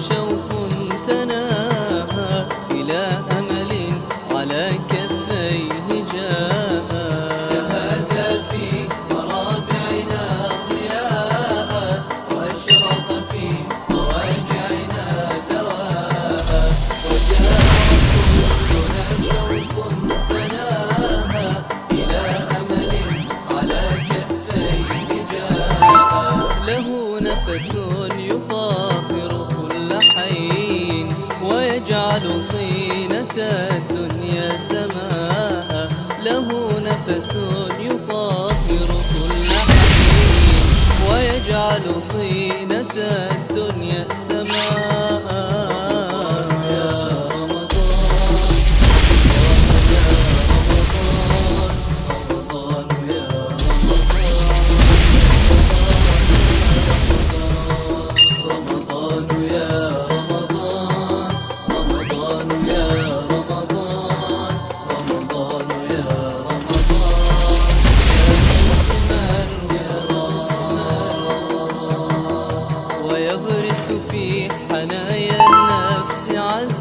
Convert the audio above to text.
شوق تناهى إلى أمل على كفيه جاء. تهادى في مرابعنا ضياء وأشرق في مواجعنا دواء. وجاء كلنا شوق تناهى إلى أمل على كفيه جاء. له نفس يطهر كل حين ويجعل طينة الدنيا سماء. له نفس يطهر كل حين ويجعل طينة الدنيا سماء. يا رمضان يا رمضان يا رمضان، رمضان يا رمضان، رمضان يا رمضان، يا موسما ويغرس في حنايا النفس عز